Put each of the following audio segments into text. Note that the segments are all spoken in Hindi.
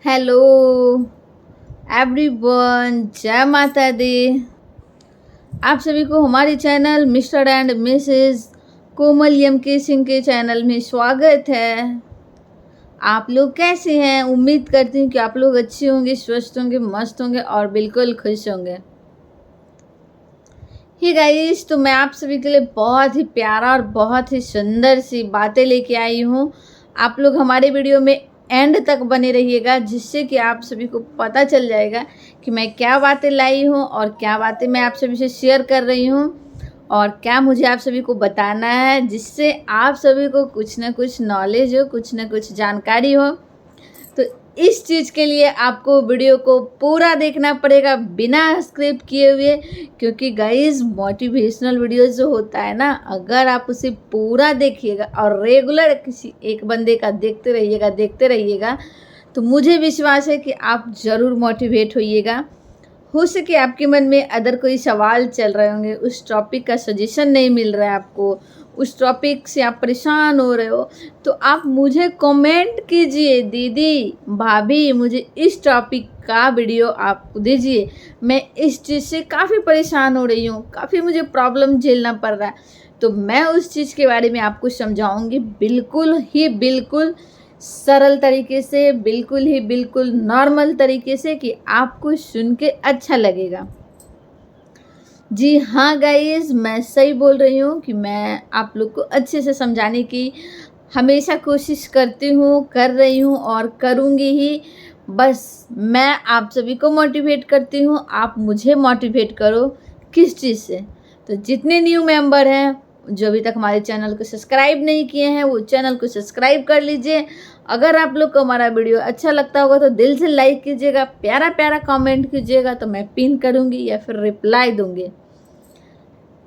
हेलो एवरीवन, जय माता दी। आप सभी को हमारे चैनल मिस्टर एंड मिसेस कोमल के सिंह के चैनल में स्वागत है। आप लोग कैसे हैं? उम्मीद करती हूँ कि आप लोग अच्छे होंगे, स्वस्थ होंगे, मस्त होंगे और बिल्कुल खुश होंगे। ही गाइस, तो मैं आप सभी के लिए बहुत ही प्यारा और बहुत ही सुंदर सी बातें लेके आई हूँ। आप लोग हमारे वीडियो में एंड तक बने रहिएगा, जिससे कि आप सभी को पता चल जाएगा कि मैं क्या बातें लाई हूँ और क्या बातें मैं आप सभी से शेयर कर रही हूँ और क्या मुझे आप सभी को बताना है, जिससे आप सभी को कुछ ना कुछ नॉलेज हो, कुछ ना कुछ जानकारी हो। तो इस चीज़ के लिए आपको वीडियो को पूरा देखना पड़ेगा बिना स्क्रिप्ट किए हुए, क्योंकि गाइस मोटिवेशनल वीडियो जो होता है ना, अगर आप उसे पूरा देखिएगा और रेगुलर किसी एक बंदे का देखते रहिएगा तो मुझे विश्वास है कि आप ज़रूर मोटिवेट होइएगा। हो सके आपके मन में अदर कोई सवाल चल रहे होंगे, उस टॉपिक का सजेशन नहीं मिल रहा है आपको, उस टॉपिक से आप परेशान हो रहे हो, तो आप मुझे कमेंट कीजिए, दीदी भाभी मुझे इस टॉपिक का वीडियो आप दीजिए। मैं इस चीज़ से काफ़ी परेशान हो रही हूँ, काफ़ी मुझे प्रॉब्लम झेलना पड़ रहा है, तो मैं उस चीज़ के बारे में आपको समझाऊंगी बिल्कुल सरल तरीके से, बिल्कुल नॉर्मल तरीके से, कि आपको सुन के अच्छा लगेगा। जी हाँ गाइस, मैं सही बोल रही हूँ कि मैं आप लोग को अच्छे से समझाने की हमेशा कोशिश करती हूँ, कर रही हूँ और करूँगी ही। बस मैं आप सभी को मोटिवेट करती हूँ, आप मुझे मोटिवेट करो। किस चीज़ से? तो जितने न्यू मेंबर हैं, जो अभी तक हमारे चैनल को सब्सक्राइब नहीं किए हैं, वो चैनल को सब्सक्राइब कर लीजिए। अगर आप लोग को हमारा वीडियो अच्छा लगता होगा तो दिल से लाइक कीजिएगा, प्यारा प्यारा कमेंट कीजिएगा, तो मैं पिन करूँगी या फिर रिप्लाई दूँगी।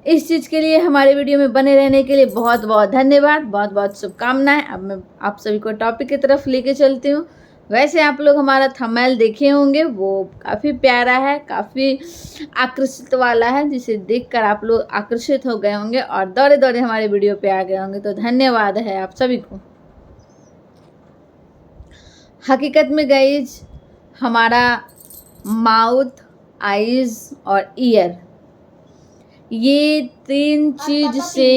इस चीज़ के लिए हमारे वीडियो में बने रहने के लिए बहुत बहुत धन्यवाद, बहुत बहुत शुभकामनाएं। अब मैं आप सभी को टॉपिक की तरफ लेके चलती हूँ। वैसे आप लोग हमारा थंबनेल देखे होंगे, वो काफ़ी प्यारा है, काफ़ी आकर्षित वाला है, जिसे देखकर आप लोग आकर्षित हो गए होंगे और दौड़े दौड़े हमारे वीडियो पे आ गए होंगे। तो धन्यवाद है आप सभी को। हकीकत में गाइज, हमारा माउथ, आईज और ईयर, ये तीन चीज़ से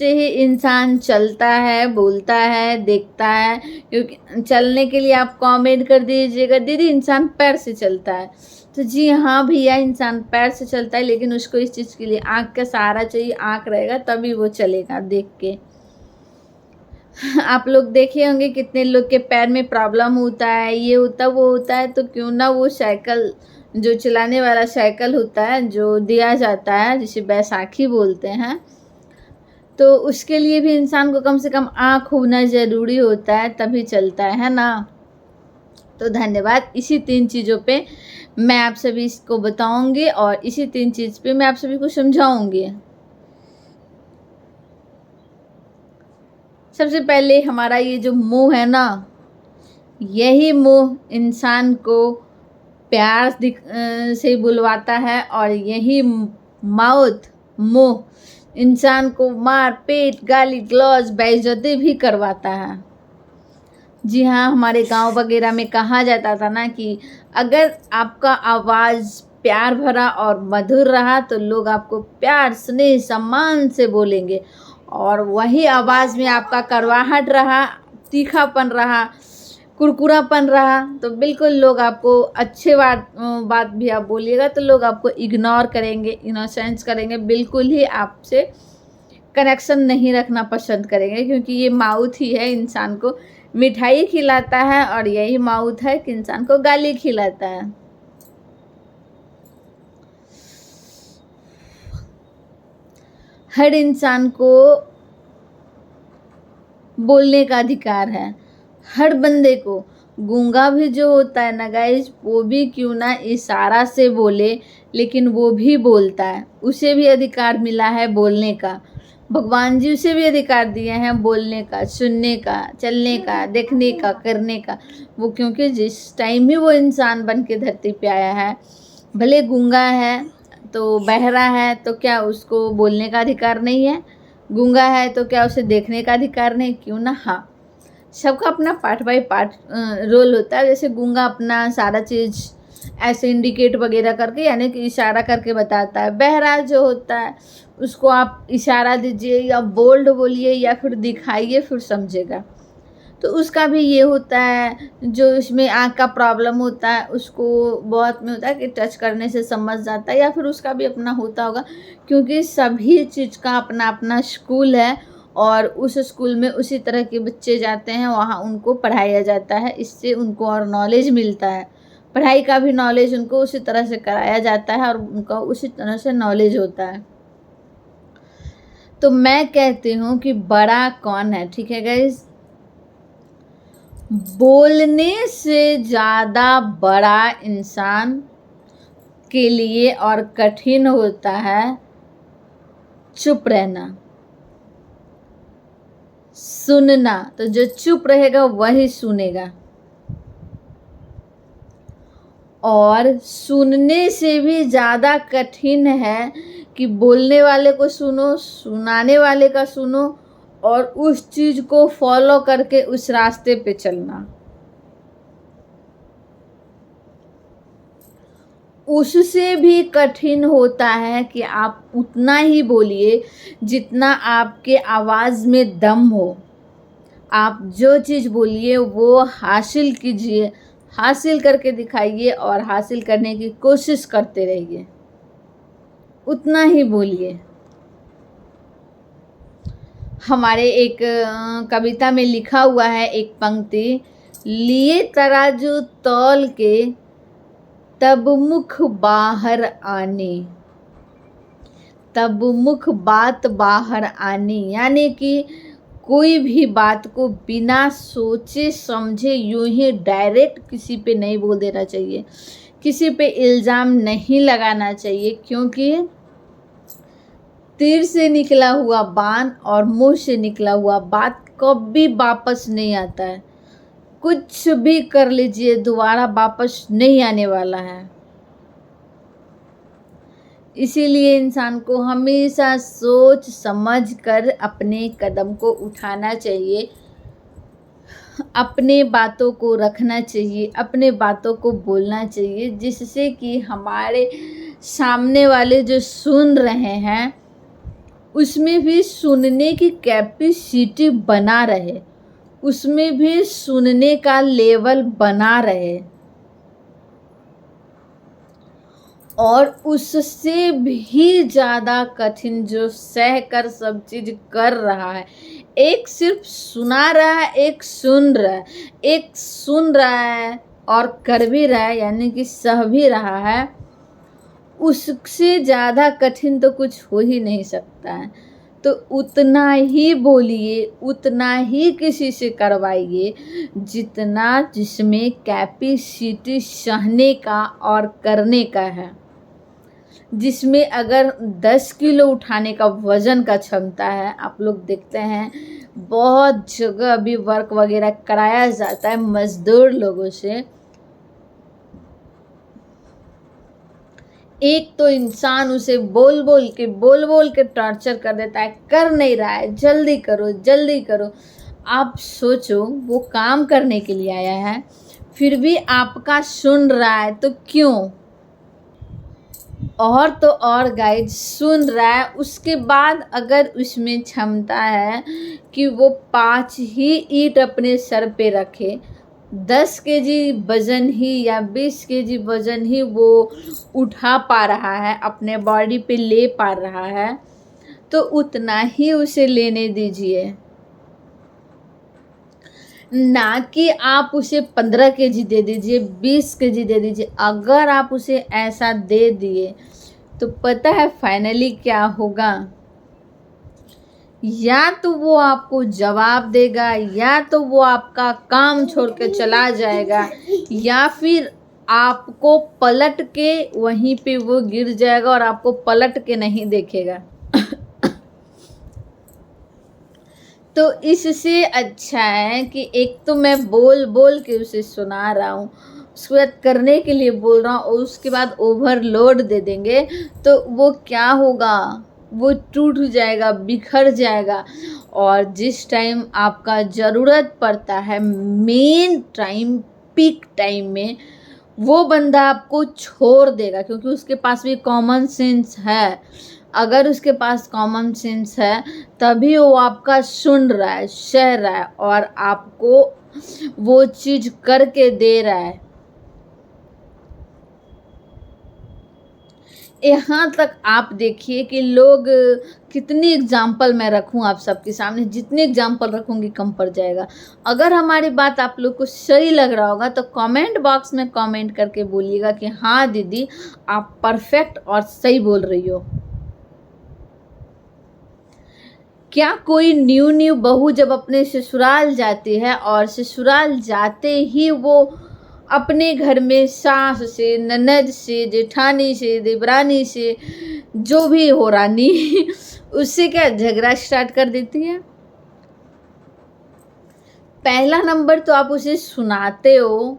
ही इंसान चलता है, बोलता है, देखता है। क्योंकि चलने के लिए आप कमेंट कर दीजिएगा, दीदी इंसान पैर से चलता है। तो जी हाँ भैया, इंसान पैर से चलता है, लेकिन उसको इस चीज़ के लिए आँख का सहारा चाहिए। आँख रहेगा तभी वो चलेगा देख के। आप लोग देखे होंगे कितने लोग के पैर में प्रॉब्लम होता है, ये होता वो होता है, तो क्यों ना वो साइकिल, जो चलाने वाला साइकिल होता है, जो दिया जाता है, जिसे बैसाखी बोलते हैं, तो उसके लिए भी इंसान को कम से कम आँख होना ज़रूरी होता है, तभी चलता है ना। तो धन्यवाद। इसी तीन चीज़ों पे मैं आप सभी को बताऊंगी और इसी तीन चीज़ पे मैं आप सभी को समझाऊंगी। सबसे पहले हमारा ये जो मुंह है ना, यही मुंह इंसान को प्यार से बुलवाता है, और यही माउथ, मुंह, इंसान को मार पीट, गाली गलौज, बेइज्जती भी करवाता है। जी हाँ, हमारे गांव वगैरह में कहा जाता था ना कि अगर आपका आवाज़ प्यार भरा और मधुर रहा तो लोग आपको प्यार, स्नेह, सम्मान से बोलेंगे, और वही आवाज़ में आपका कड़वाहट रहा, तीखापन रहा, कुरकुरापन रहा, तो बिल्कुल लोग आपको अच्छे बात भी आप बोलिएगा तो लोग आपको इग्नोर करेंगे, इनोसेंस करेंगे, बिल्कुल ही आपसे कनेक्शन नहीं रखना पसंद करेंगे। क्योंकि ये माउथ ही है, इंसान को मिठाई खिलाता है, और यही माउथ है कि इंसान को गाली खिलाता है। हर इंसान को बोलने का अधिकार है, हर बंदे को। गूंगा भी जो होता है ना गाइस, वो भी क्यों ना इशारा से बोले, लेकिन वो भी बोलता है, उसे भी अधिकार मिला है बोलने का। भगवान जी उसे भी अधिकार दिए हैं बोलने का, सुनने का, चलने का, देखने का, करने का। वो क्योंकि जिस टाइम ही वो इंसान बन के धरती पे आया है, भले गूंगा है तो, बहरा है तो, क्या उसको बोलने का अधिकार नहीं है? गूंगा है तो क्या उसे देखने का अधिकार नहीं? क्यों ना हाँ, सबका अपना पार्ट बाय पार्ट रोल होता है। जैसे गूंगा अपना सारा चीज़ ऐसे इंडिकेट वगैरह करके यानी कि इशारा करके बताता है। बहरा जो होता है उसको आप इशारा दीजिए या बोल्ड बोलिए या फिर दिखाइए फिर समझेगा। तो उसका भी ये होता है, जो इसमें आँख का प्रॉब्लम होता है उसको बहुत में होता है कि टच करने से समझ जाता है, या फिर उसका भी अपना होता होगा, क्योंकि सभी चीज़ का अपना अपना स्कूल है और उस स्कूल में उसी तरह के बच्चे जाते हैं, वहाँ उनको पढ़ाया जाता है, इससे उनको और नॉलेज मिलता है। पढ़ाई का भी नॉलेज उनको उसी तरह से कराया जाता है और उनका उसी तरह से नॉलेज होता है। तो मैं कहती हूँ कि बड़ा कौन है, ठीक है गाइस। बोलने से ज़्यादा बड़ा इंसान के लिए और कठिन होता है चुप रहना, सुनना। तो जो चुप रहेगा वही सुनेगा, और सुनने से भी ज़्यादा कठिन है कि बोलने वाले को सुनो, सुनाने वाले का सुनो और उस चीज़ को फॉलो करके उस रास्ते पे चलना। उससे भी कठिन होता है कि आप उतना ही बोलिए जितना आपके आवाज़ में दम हो। आप जो चीज़ बोलिए वो हासिल कीजिए, हासिल करके दिखाइए और हासिल करने की कोशिश करते रहिए, उतना ही बोलिए। हमारे एक कविता में लिखा हुआ है एक पंक्ति, लिए तराजू तौल के तब मुख बाहर आने, तब मुख बात बाहर आने, यानी कि कोई भी बात को बिना सोचे समझे यूं ही डायरेक्ट किसी पे नहीं बोल देना चाहिए, किसी पे इल्ज़ाम नहीं लगाना चाहिए, क्योंकि तीर से निकला हुआ बाण और मुंह से निकला हुआ बात कभी वापस नहीं आता है। कुछ भी कर लीजिए दोबारा वापस नहीं आने वाला है। इसीलिए इंसान को हमेशा सोच समझ कर अपने कदम को उठाना चाहिए, अपने बातों को रखना चाहिए, अपने बातों को बोलना चाहिए, जिससे कि हमारे सामने वाले जो सुन रहे हैं उसमें भी सुनने की कैपेसिटी बना रहे, उसमें भी सुनने का लेवल बना रहे, और उससे भी ज़्यादा कठिन जो सह कर सब चीज़ कर रहा है। एक सिर्फ सुना रहा है, एक सुन रहा है, एक सुन रहा है और कर भी रहा है, यानी कि सह भी रहा है। उससे ज़्यादा कठिन तो कुछ हो ही नहीं सकता है। तो उतना ही बोलिए, उतना ही किसी से करवाइए जितना जिसमें कैपेसिटी सहने का और करने का है। जिसमें अगर 10 किलो उठाने का वज़न का क्षमता है, आप लोग देखते हैं बहुत जगह अभी वर्क वगैरह कराया जाता है मज़दूर लोगों से। एक तो इंसान उसे बोल बोल के टॉर्चर कर देता है, कर नहीं रहा है, जल्दी करो जल्दी करो। आप सोचो वो काम करने के लिए आया है, फिर भी आपका सुन रहा है तो क्यों? और तो और गाइड सुन रहा है, उसके बाद अगर उसमें क्षमता है कि वो 5 ही ईंट अपने सर पे रखे, 10 केजी वज़न ही या 20 केजी वज़न ही वो उठा पा रहा है, अपने बॉडी पे ले पा रहा है, तो उतना ही उसे लेने दीजिए, ना कि आप उसे 15 केजी दे दीजिए, 20 केजी दे दीजिए। अगर आप उसे ऐसा दे दिए तो पता है फाइनली क्या होगा? या तो वो आपको जवाब देगा, या तो वो आपका काम छोड़ के चला जाएगा, या फिर आपको पलट के वहीं पे वो गिर जाएगा और आपको पलट के नहीं देखेगा। तो इससे अच्छा है कि एक तो मैं बोल के उसे सुना रहा हूँ, उसके बाद करने के लिए बोल रहा हूँ, और उसके बाद ओवरलोड दे देंगे तो वो क्या होगा? वो टूट जाएगा, बिखर जाएगा। और जिस टाइम आपका ज़रूरत पड़ता है, मेन टाइम, पीक टाइम में, वो बंदा आपको छोड़ देगा, क्योंकि उसके पास भी कॉमन सेंस है। अगर उसके पास कॉमन सेंस है तभी वो आपका सुन रहा है, सह रहा है और आपको वो चीज़ करके दे रहा है। यहाँ तक आप देखिए कि लोग, कितनी एग्जाम्पल मैं रखूँ आप सबके सामने, जितनी एग्जाम्पल रखूँगी कम पड़ जाएगा। अगर हमारी बात आप लोग को सही लग रहा होगा तो कमेंट बॉक्स में कमेंट करके बोलिएगा कि हाँ दीदी, आप परफेक्ट और सही बोल रही हो। क्या कोई न्यू बहू जब अपने ससुराल जाती है और ससुराल जाते ही वो अपने घर में सास से, ननद से, जेठानी से, देवरानी से, जो भी हो रानी उससे क्या झगड़ा स्टार्ट कर देती है? पहला नंबर तो आप उसे सुनाते हो,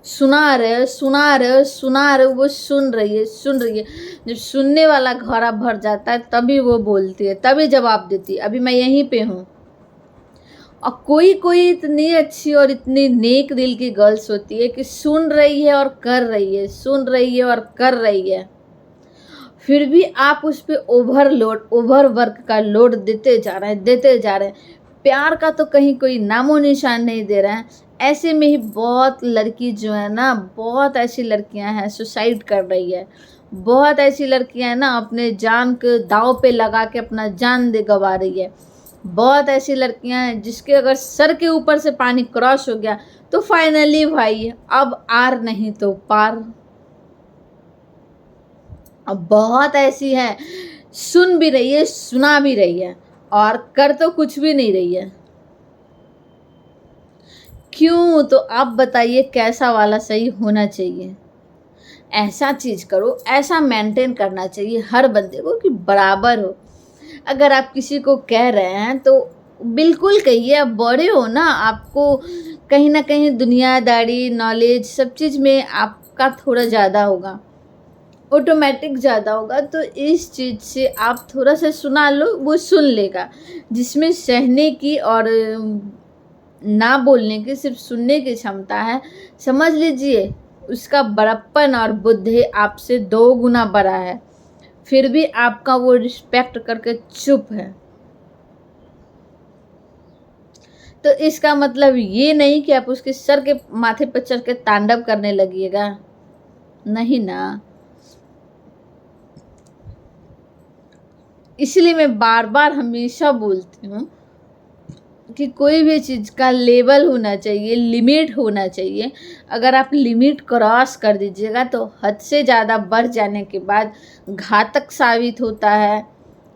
सुना रहे, वो सुन रही है। जब सुनने वाला घड़ा भर जाता है तभी वो बोलती है, तभी जवाब देती है, अभी मैं यहीं पे हूँ। और कोई इतनी अच्छी और इतनी नेक दिल की गर्ल्स होती है कि सुन रही है और कर रही है, सुन रही है और कर रही है, फिर भी आप उस पर ओवर वर्क का लोड देते जा रहे हैं। प्यार का तो कहीं कोई नामो निशान नहीं दे रहा है। ऐसे में ही बहुत लड़की जो है ना, बहुत ऐसी लड़कियां हैं सुसाइड कर रही है। बहुत ऐसी लड़कियां हैं ना, अपने जान के दांव पे लगा के अपना जान दे गंवा रही है। बहुत ऐसी लड़कियां हैं जिसके अगर सर के ऊपर से पानी क्रॉस हो गया तो फाइनली भाई अब आर नहीं तो पार। अब बहुत ऐसी है, सुन भी रही है, सुना भी रही है और कर तो कुछ भी नहीं रही है। क्यों? तो आप बताइए कैसा वाला सही होना चाहिए? ऐसा चीज करो, ऐसा मेंटेन करना चाहिए हर बंदे को कि बराबर हो। अगर आप किसी को कह रहे हैं तो बिल्कुल कहिए, आप बड़े हो ना, आपको कहीं ना कहीं दुनियादारी, नॉलेज, सब चीज़ में आपका थोड़ा ज़्यादा होगा, ऑटोमेटिक ज़्यादा होगा। तो इस चीज़ से आप थोड़ा सा सुना लो, वो सुन लेगा। जिसमें सहने की और ना बोलने की, सिर्फ सुनने की क्षमता है, समझ लीजिए उसका बड़प्पन और बुद्धि आपसे 2 गुना बड़ा है, फिर भी आपका वो रिस्पेक्ट करके चुप है। तो इसका मतलब ये नहीं कि आप उसके सर के माथे पर चढ़ के तांडव करने लगिएगा, नहीं ना। इसलिए मैं बार बार हमेशा बोलती हूँ कि कोई भी चीज़ का लेवल होना चाहिए, लिमिट होना चाहिए। अगर आप लिमिट क्रॉस कर दीजिएगा तो हद से ज़्यादा बढ़ जाने के बाद घातक साबित होता है।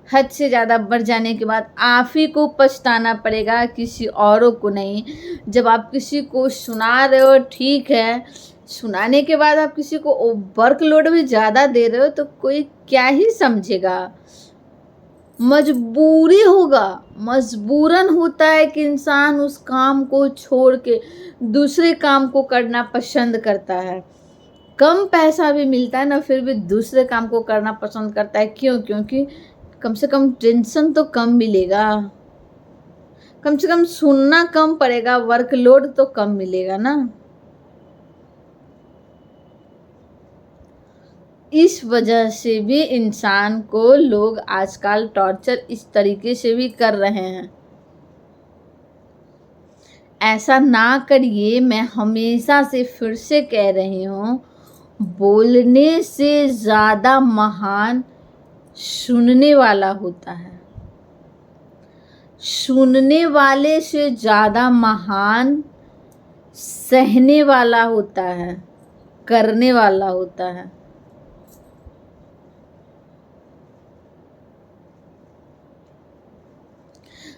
हद से ज़्यादा बढ़ जाने के बाद आप ही को पछताना पड़ेगा, किसी औरों को नहीं। जब आप किसी को सुना रहे हो, ठीक है, सुनाने के बाद आप किसी को वर्कलोड भी ज़्यादा दे रहे हो तो कोई क्या ही समझेगा। मजबूरी होगा, मजबूरन होता है कि इंसान उस काम को छोड़ के दूसरे काम को करना पसंद करता है। कम पैसा भी मिलता है ना, फिर भी दूसरे काम को करना पसंद करता है। क्यों? क्योंकि कम से कम टेंशन तो कम मिलेगा, कम से कम सुनना कम पड़ेगा, वर्कलोड तो कम मिलेगा ना। इस वजह से भी इंसान को लोग आजकल टॉर्चर इस तरीके से भी कर रहे हैं। ऐसा ना करिए, मैं हमेशा से फिर से कह रही हूँ, बोलने से ज़्यादा महान सुनने वाला होता है। सुनने वाले से ज़्यादा महान सहने वाला होता है, करने वाला होता है।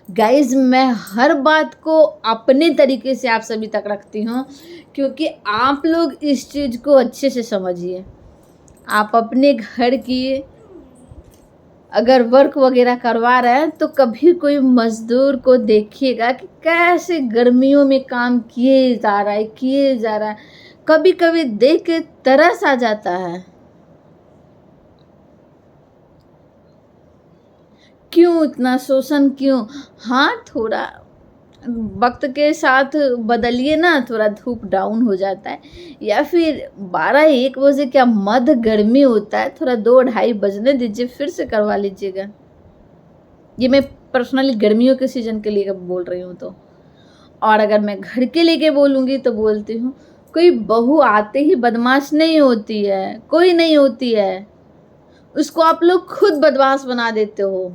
गाइज, मैं हर बात को अपने तरीके से आप सभी तक रखती हूँ, क्योंकि आप लोग इस चीज़ को अच्छे से समझिए। आप अपने घर की अगर वर्क वगैरह करवा रहे हैं तो कभी कोई मज़दूर को देखिएगा कि कैसे गर्मियों में काम किए जा रहा है। कभी कभी देख के तरस आ जाता है। क्यों इतना शोषण क्यों? हाँ, थोड़ा वक्त के साथ बदलिए ना, थोड़ा धूप डाउन हो जाता है, या फिर 12-1 बजे क्या मध्य गर्मी होता है, थोड़ा 2-2:30 बजने दीजिए, फिर से करवा लीजिएगा। ये मैं पर्सनली गर्मियों के सीजन के लिए बोल रही हूँ तो। और अगर मैं घर के लेके बोलूँगी तो बोलती हूँ, कोई बहू आते ही बदमाश नहीं होती है, कोई नहीं होती है, उसको आप लोग खुद बदमाश बना देते हो।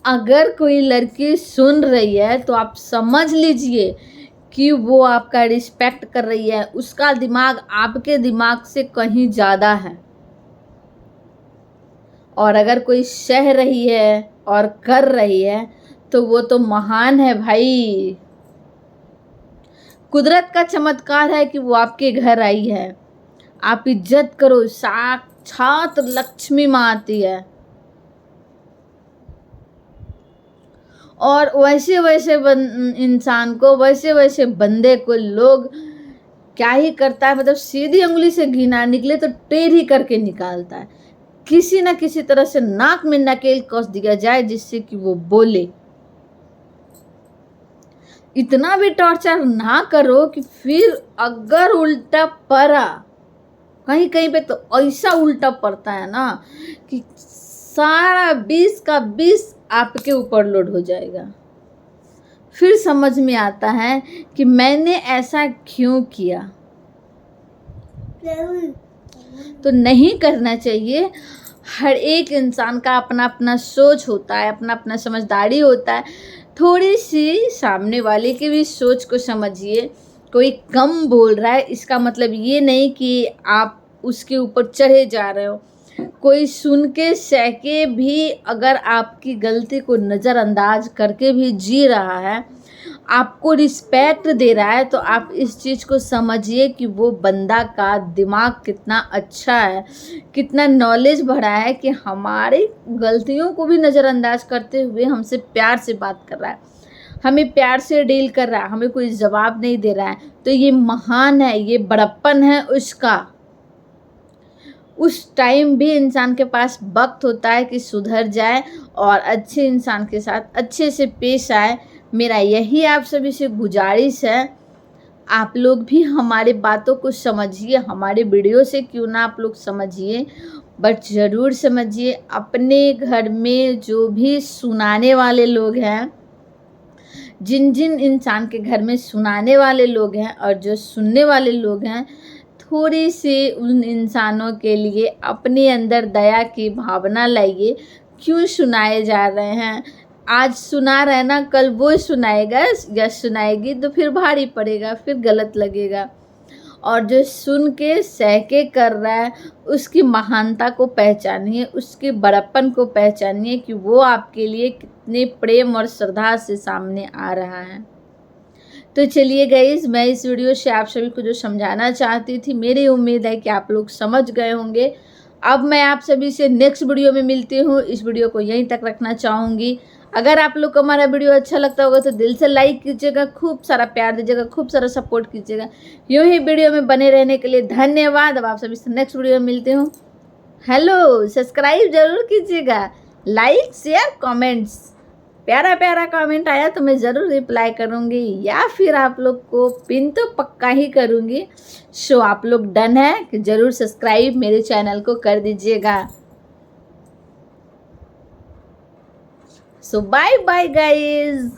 अगर कोई लड़की सुन रही है तो आप समझ लीजिए कि वो आपका रिस्पेक्ट कर रही है, उसका दिमाग आपके दिमाग से कहीं ज़्यादा है। और अगर कोई सह रही है और कर रही है तो वो तो महान है भाई। कुदरत का चमत्कार है कि वो आपके घर आई है। आप इज्जत करो, साक्षात लक्ष्मी माँ आती है। और वैसे वैसे इंसान को, वैसे वैसे बंदे को लोग क्या ही करता है, मतलब सीधी उंगली से घिना निकले तो टेढ़ी करके निकालता है। किसी न किसी तरह से नाक में नकेल कस दिया जाए जिससे कि वो बोले। इतना भी टॉर्चर ना करो कि फिर अगर उल्टा पड़ा, कहीं कहीं पे तो ऐसा उल्टा पड़ता है ना कि सारा 20 का 20 आपके ऊपर लोड हो जाएगा। फिर समझ में आता है कि मैंने ऐसा क्यों किया। तो नहीं करना चाहिए। हर एक इंसान का अपना अपना सोच होता है, अपना अपना समझदारी होता है। थोड़ी सी सामने वाले की भी सोच को समझिए। कोई कम बोल रहा है इसका मतलब ये नहीं कि आप उसके ऊपर चढ़े जा रहे हो। कोई सुन के सह के भी अगर आपकी गलती को नज़रअंदाज करके भी जी रहा है, आपको रिस्पेक्ट दे रहा है, तो आप इस चीज़ को समझिए कि वो बंदा का दिमाग कितना अच्छा है, कितना नॉलेज भरा है कि हमारी गलतियों को भी नज़रअंदाज करते हुए हमसे प्यार से बात कर रहा है, हमें प्यार से डील कर रहा है, हमें कोई जवाब नहीं दे रहा है। तो ये महान है, ये बड़प्पन है उसका। उस टाइम भी इंसान के पास वक्त होता है कि सुधर जाए और अच्छे इंसान के साथ अच्छे से पेश आए। मेरा यही आप सभी से गुजारिश है। आप लोग भी हमारे बातों को समझिए, हमारे वीडियो से क्यों ना आप लोग समझिए, बट ज़रूर समझिए। अपने घर में जो भी सुनाने वाले लोग हैं, जिन जिन इंसान के घर में सुनाने वाले लोग हैं और जो सुनने वाले लोग हैं, थोड़ी सी उन इंसानों के लिए अपने अंदर दया की भावना लाइए। क्यों सुनाए जा रहे हैं? आज सुना रहे ना, कल वो सुनाएगा या सुनाएगी तो फिर भारी पड़ेगा, फिर गलत लगेगा। और जो सुन के सह के कर रहा है उसकी महानता को पहचानिए, उसके बड़प्पन को पहचानिए कि वो आपके लिए कितने प्रेम और श्रद्धा से सामने आ रहा है। तो चलिए गाइस, मैं इस वीडियो से आप सभी को जो समझाना चाहती थी, मेरी उम्मीद है कि आप लोग समझ गए होंगे। अब मैं आप सभी से नेक्स्ट वीडियो में मिलती हूँ। इस वीडियो को यहीं तक रखना चाहूँगी। अगर आप लोग को हमारा वीडियो अच्छा लगता होगा तो दिल से लाइक कीजिएगा, खूब सारा प्यार दीजिएगा, खूब सारा सपोर्ट कीजिएगा। यूँ ही वीडियो में बने रहने के लिए धन्यवाद। अब आप सभी से नेक्स्ट वीडियो में मिलती हूँ। हेलो, सब्सक्राइब जरूर कीजिएगा, लाइक शेयर कमेंट्स। प्यारा प्यारा कमेंट आया तो मैं ज़रूर रिप्लाई करूँगी, या फिर आप लोग को पिन तो पक्का ही करूँगी। सो आप लोग डन है कि ज़रूर सब्सक्राइब मेरे चैनल को कर दीजिएगा। सो बाय बाय गाइज।